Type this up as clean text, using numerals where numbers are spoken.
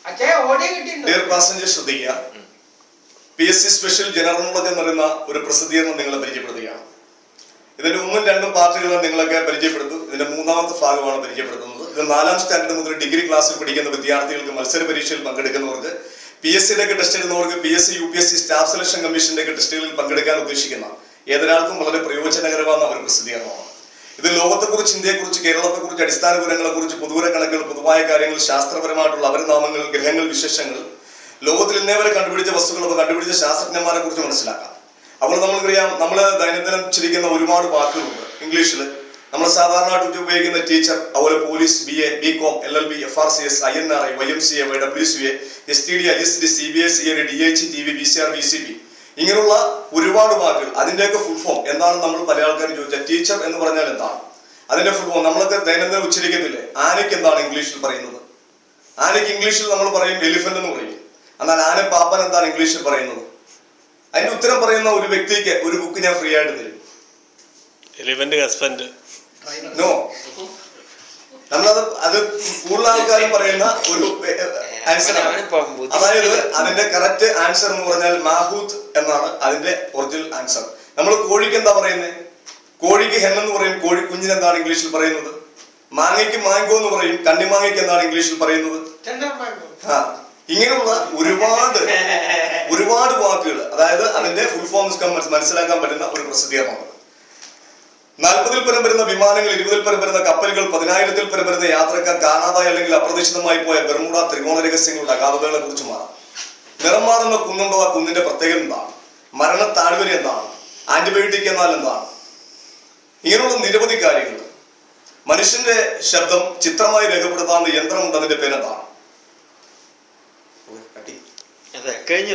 Dear passenger ശ്രദ്ധിക്കുക. PSC special general knowledge എന്ന് പറയുന്ന ഒരു പ്രസിദ്ധീകരണം നിങ്ങളെ പരിചയപ്പെടുത്തുകയാണ്. ഇതിന്റെ 1ഉം 2ഉം പാർട്ടുകൾ നിങ്ങളൊക്കെ പരിചയപ്പെടുത്തും. ഇതിന്റെ 3ാമത്തെ ഭാഗമാണ് പരിചയപ്പെടുത്തുന്നത്. ഇത് 4ാം സ്റ്റാൻഡേർഡ് മുതൽ ഡിഗ്രി ക്ലാസ്സിൽ പഠിക്കുന്ന വിദ്യാർത്ഥികൾക്ക്, മത്സര പരീക്ഷയിൽ പങ്കെടുക്കുന്നവർക്ക്, PSCയിലേക്ക് ടെസ്റ്റ് എഴുതുന്നവർക്ക്, PSC UPSC സ്റ്റാഫ് സെലക്ഷൻ കമ്മീഷന്റെ ടെസ്റ്റുകളിൽ പങ്കെടുക്കാൻ ഉദ്ദേശിക്കുന്ന ഏതൊരാൾക്കും വളരെ പ്രയോജനകരമായ ഒരു പ്രസിദ്ധീകരണമാണ്. ഇത് ലോകത്തെക്കുറിച്ച്, ഇന്ത്യയെക്കുറിച്ച്, കേരളത്തെക്കുറിച്ച്, അടിസ്ഥാന വിവരങ്ങളെക്കുറിച്ച്, പൊതുവര കണക്കുകൾ, പൊതുവായ കാര്യങ്ങൾ, ശാസ്ത്രപരമായിട്ടുള്ള അപരനാമങ്ങൾ, ഗ്രഹങ്ങൾ, വിശേഷങ്ങൾ, ലോകത്തിൽ ഇന്നേവരെ കണ്ടുപിടിച്ച വസ്തുക്കൾ, കണ്ടുപിടിച്ച ശാസ്ത്രജ്ഞന്മാരെ കുറിച്ച് മനസ്സിലാക്കാം. അപ്പോൾ നമ്മൾക്കറിയാം, നമ്മൾ ദൈനംദിനം ഉച്ചരിക്കുന്ന ഒരുപാട് വാക്കുകളുണ്ട് ഇംഗ്ലീഷിൽ. നമ്മൾ സാധാരണയായിട്ട് ഉപയോഗിക്കുന്ന ടീച്ചർ, അതുപോലെ police, BA, BCom, LLB, FRCS, INRI, YMCA, YWCA, STD, ISD, CBA, CLE, DH, TV, VCR, VCB, ഇങ്ങനെയുള്ള ഒരുപാട് വാക്കുകൾ. അതിന്റെയൊക്കെ ഫുൾ ഫോം എന്താണ് നമ്മൾ പല ആൾക്കാരും ചോദിച്ചാൽ, ടീച്ചർ എന്ന് പറഞ്ഞാൽ എന്താണ്, അതിന്റെ ഫുൾ ഫോം നമ്മളൊക്കെ ദൈനംദിനം ഉച്ചരിക്കത്തില്ലേ? ആനയ്ക്ക് എന്താണ് ഇംഗ്ലീഷിൽ പറയുന്നത്? ആനയ്ക്ക് ഇംഗ്ലീഷിൽ നമ്മൾ പറയും എലിഫന്റ് എന്ന് പറയും. എന്നാൽ ആന പാപ്പൻ എന്താണ് ഇംഗ്ലീഷിൽ പറയുന്നത്? അതിന്റെ ഉത്തരം പറയുന്ന ഒരു വ്യക്തിക്ക് ഒരു ബുക്ക് ഞാൻ ഫ്രീ ആയിട്ട് തരും. Elephant husband. നോ, നമ്മളത് കൂടുതൽ ആൾക്കാരും പറയുന്ന ഒരു ആൻസറാണ്. അതായത് അതിന്റെ കറക്റ്റ് ആൻസർ എന്ന് പറഞ്ഞാൽ മാഹൂത്ത് എന്നാണ് അതിന്റെ ഒറിജിനൽ ആൻസർ. നമ്മൾ കോഴിക്ക് എന്താ പറയുന്നത്? കോഴിക്ക് ഹെൻ എന്ന് പറയും. കോഴി കുഞ്ഞിന് എന്താണ് ഇംഗ്ലീഷിൽ പറയുന്നത്? മാങ്ങയ്ക്ക് മാങ്കോ എന്ന് പറയും. കണ്ണിമാങ്ങയ്ക്ക് എന്താണ് ഇംഗ്ലീഷിൽ പറയുന്നത്? ഇങ്ങനെയുള്ള ഒരുപാട് വാക്കുകൾ, അതായത് അതിന്റെ ഫുൾ ഫോംസ് മനസ്സിലാക്കാൻ പറ്റുന്ന ഒരു പ്രസിദ്ധീകരണമാണ്. 40ൽ പരം വരുന്ന വിമാനങ്ങൾ, 20ൽ പരം വരുന്ന കപ്പലുകൾ, 10,000ൽ പരം വരുന്ന യാത്രക്കാർ, കാണാതായ അല്ലെങ്കിൽ അപ്രതീക്ഷിതമായി പോയ ബർമുഡ ത്രികോണ രഹസ്യങ്ങളുടെ അഗാധതകളെ കുറിച്ച് മാറാം. നിറം മാറുന്ന കുന്നുണ്ടോ? ആ കുന്നിന്റെ പ്രത്യേകത എന്താണ്? മരണ താഴ്വര എന്താണ്? ആന്റിബയോട്ടിക് എന്നാൽ എന്താണ്? ഇങ്ങനെയുള്ള നിരവധി കാര്യങ്ങൾ. മനുഷ്യന്റെ ശബ്ദം ചിത്രമായി രേഖപ്പെടുത്താവുന്ന യന്ത്രമുണ്ട്. അതിന്റെ പേരെന്താണ്? കഴിഞ്ഞ